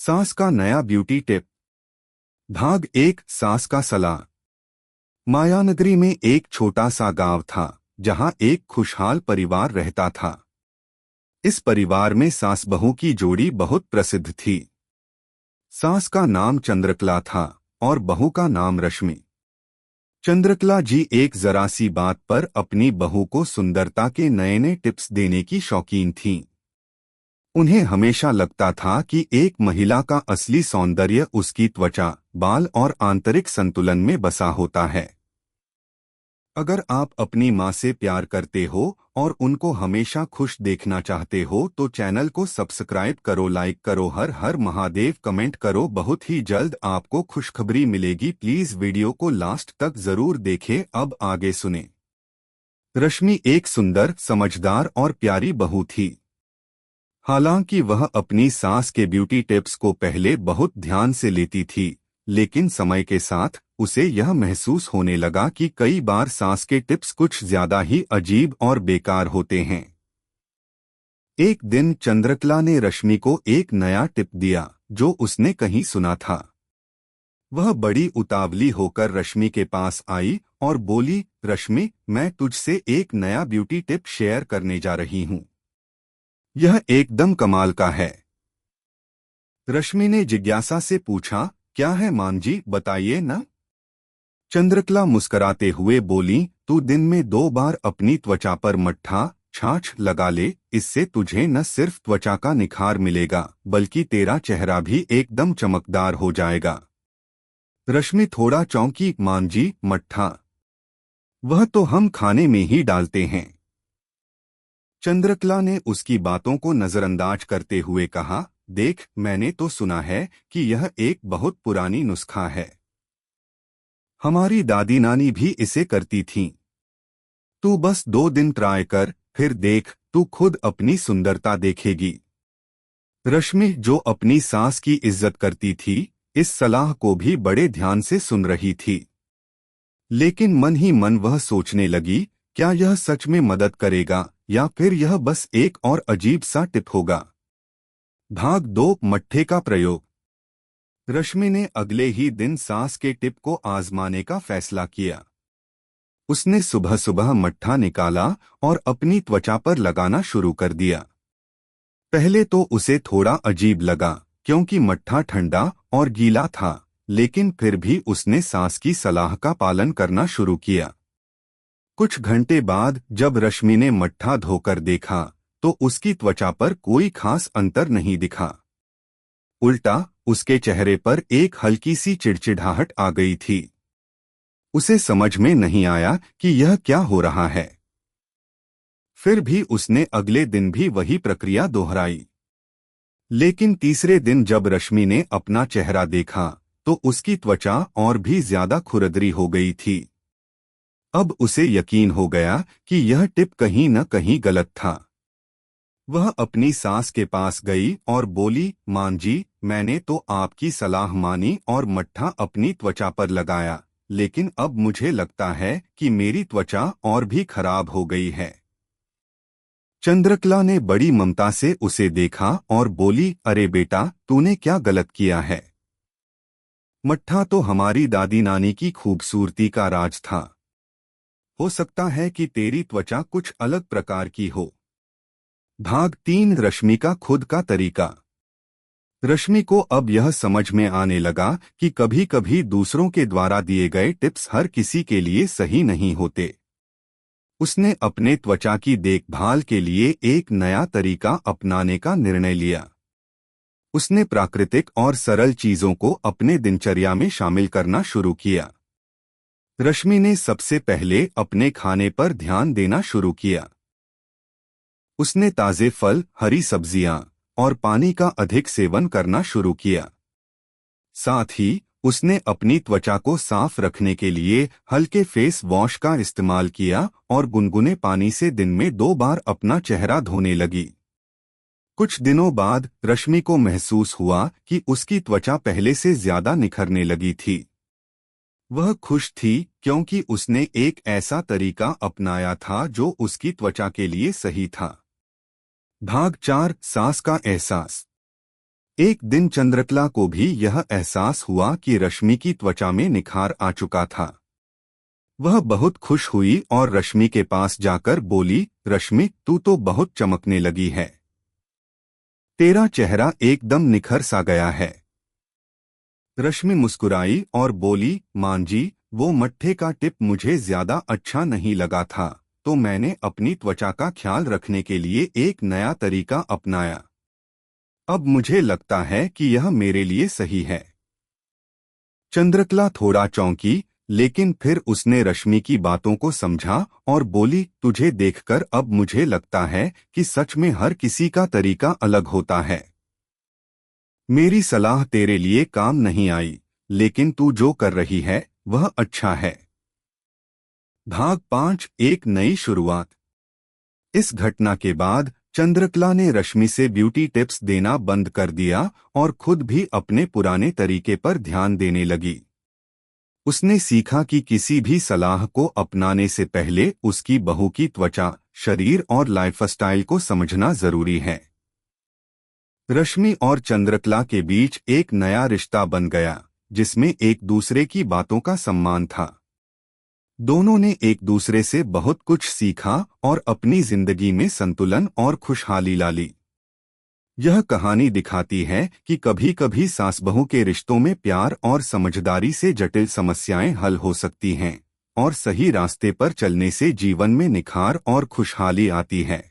सास का नया ब्यूटी टिप। भाग एक, सास का सलाह। मायानगरी में एक छोटा सा गांव था जहां एक खुशहाल परिवार रहता था। इस परिवार में सास बहू की जोड़ी बहुत प्रसिद्ध थी। सास का नाम चंद्रकला था और बहू का नाम रश्मि। चंद्रकला जी एक जरा सी बात पर अपनी बहू को सुंदरता के नए नए टिप्स देने की शौकीन थीं। उन्हें हमेशा लगता था कि एक महिला का असली सौंदर्य उसकी त्वचा, बाल और आंतरिक संतुलन में बसा होता है। अगर आप अपनी माँ से प्यार करते हो और उनको हमेशा खुश देखना चाहते हो तो चैनल को सब्सक्राइब करो, लाइक करो, हर हर महादेव कमेंट करो। बहुत ही जल्द आपको खुशखबरी मिलेगी। प्लीज वीडियो को लास्ट तक जरूर देखें। अब आगे सुने। रश्मि एक सुंदर, समझदार और प्यारी बहू थी। हालांकि वह अपनी सास के ब्यूटी टिप्स को पहले बहुत ध्यान से लेती थी, लेकिन समय के साथ उसे यह महसूस होने लगा कि कई बार सास के टिप्स कुछ ज्यादा ही अजीब और बेकार होते हैं। एक दिन चंद्रकला ने रश्मि को एक नया टिप दिया जो उसने कहीं सुना था। वह बड़ी उतावली होकर रश्मि के पास आई और बोली, रश्मि, मैं तुझसे एक नया ब्यूटी टिप शेयर करने जा रही हूँ। यह एकदम कमाल का है। रश्मि ने जिज्ञासा से पूछा, क्या है मां जी, बताइए न। चंद्रकला मुस्कुराते हुए बोली, तू दिन में 2 बार अपनी त्वचा पर मट्ठा, छाछ लगा ले। इससे तुझे न सिर्फ त्वचा का निखार मिलेगा बल्कि तेरा चेहरा भी एकदम चमकदार हो जाएगा। रश्मि थोड़ा चौंकी, मां जी, मट्ठा? वह तो हम खाने में ही डालते हैं। चंद्रकला ने उसकी बातों को नजरअंदाज करते हुए कहा, देख, मैंने तो सुना है कि यह एक बहुत पुरानी नुस्खा है। हमारी दादी नानी भी इसे करती थीं। तू बस 2 दिन ट्राई कर, फिर देख, तू खुद अपनी सुंदरता देखेगी। रश्मि, जो अपनी सास की इज्जत करती थी, इस सलाह को भी बड़े ध्यान से सुन रही थी। लेकिन मन ही मन वह सोचने लगी, क्या यह सच में मदद करेगा या फिर यह बस एक और अजीब सा टिप होगा। भाग 2, मट्ठे का प्रयोग। रश्मि ने अगले ही दिन सास के टिप को आजमाने का फैसला किया। उसने सुबह सुबह मट्ठा निकाला और अपनी त्वचा पर लगाना शुरू कर दिया। पहले तो उसे थोड़ा अजीब लगा क्योंकि मट्ठा ठंडा और गीला था, लेकिन फिर भी उसने सास की सलाह का पालन करना शुरू किया। कुछ घंटे बाद जब रश्मि ने मट्ठा धोकर देखा तो उसकी त्वचा पर कोई खास अंतर नहीं दिखा। उल्टा उसके चेहरे पर एक हल्की सी चिड़चिड़ाहट आ गई थी। उसे समझ में नहीं आया कि यह क्या हो रहा है। फिर भी उसने अगले दिन भी वही प्रक्रिया दोहराई। लेकिन तीसरे दिन जब रश्मि ने अपना चेहरा देखा तो उसकी त्वचा और भी ज्यादा खुरदरी हो गई थी। अब उसे यकीन हो गया कि यह टिप कहीं न कहीं गलत था। वह अपनी सास के पास गई और बोली, मां जी, मैंने तो आपकी सलाह मानी और मट्ठा अपनी त्वचा पर लगाया, लेकिन अब मुझे लगता है कि मेरी त्वचा और भी खराब हो गई है। चंद्रकला ने बड़ी ममता से उसे देखा और बोली, अरे बेटा, तूने क्या गलत किया है। मट्ठा तो हमारी दादी नानी की खूबसूरती का राज था। हो सकता है कि तेरी त्वचा कुछ अलग प्रकार की हो। भाग 3, रश्मि का खुद का तरीका। रश्मि को अब यह समझ में आने लगा कि कभी कभी दूसरों के द्वारा दिए गए टिप्स हर किसी के लिए सही नहीं होते। उसने अपने त्वचा की देखभाल के लिए एक नया तरीका अपनाने का निर्णय लिया। उसने प्राकृतिक और सरल चीजों को अपने दिनचर्या में शामिल करना शुरू किया। रश्मि ने सबसे पहले अपने खाने पर ध्यान देना शुरू किया। उसने ताजे फल, हरी सब्जियां और पानी का अधिक सेवन करना शुरू किया। साथ ही उसने अपनी त्वचा को साफ रखने के लिए हल्के फेस वॉश का इस्तेमाल किया और गुनगुने पानी से दिन में 2 बार अपना चेहरा धोने लगी। कुछ दिनों बाद रश्मि को महसूस हुआ कि उसकी त्वचा पहले से ज्यादा निखरने लगी थी। वह खुश थी क्योंकि उसने एक ऐसा तरीका अपनाया था जो उसकी त्वचा के लिए सही था। भाग 4, सास का एहसास। एक दिन चंद्रकला को भी यह एहसास हुआ कि रश्मि की त्वचा में निखार आ चुका था। वह बहुत खुश हुई और रश्मि के पास जाकर बोली, रश्मि, तू तो बहुत चमकने लगी है। तेरा चेहरा एकदम निखर सा गया है। रश्मि मुस्कुराई और बोली, मां जी, वो मट्ठे का टिप मुझे ज्यादा अच्छा नहीं लगा था, तो मैंने अपनी त्वचा का ख्याल रखने के लिए एक नया तरीका अपनाया। अब मुझे लगता है कि यह मेरे लिए सही है। चंद्रकला थोड़ा चौंकी, लेकिन फिर उसने रश्मि की बातों को समझा और बोली, तुझे देखकर अब मुझे लगता है कि सच में हर किसी का तरीका अलग होता है। मेरी सलाह तेरे लिए काम नहीं आई, लेकिन तू जो कर रही है वह अच्छा है। भाग 5, एक नई शुरुआत। इस घटना के बाद चंद्रकला ने रश्मि से ब्यूटी टिप्स देना बंद कर दिया और खुद भी अपने पुराने तरीके पर ध्यान देने लगी। उसने सीखा कि किसी भी सलाह को अपनाने से पहले उसकी बहू की त्वचा, शरीर और लाइफस्टाइल को समझना जरूरी है। रश्मि और चंद्रकला के बीच एक नया रिश्ता बन गया, जिसमें एक दूसरे की बातों का सम्मान था। दोनों ने एक दूसरे से बहुत कुछ सीखा और अपनी जिंदगी में संतुलन और खुशहाली ला ली। यह कहानी दिखाती है कि कभी-कभी सास बहू के रिश्तों में प्यार और समझदारी से जटिल समस्याएं हल हो सकती हैं, और सही रास्ते पर चलने से जीवन में निखार और खुशहाली आती है।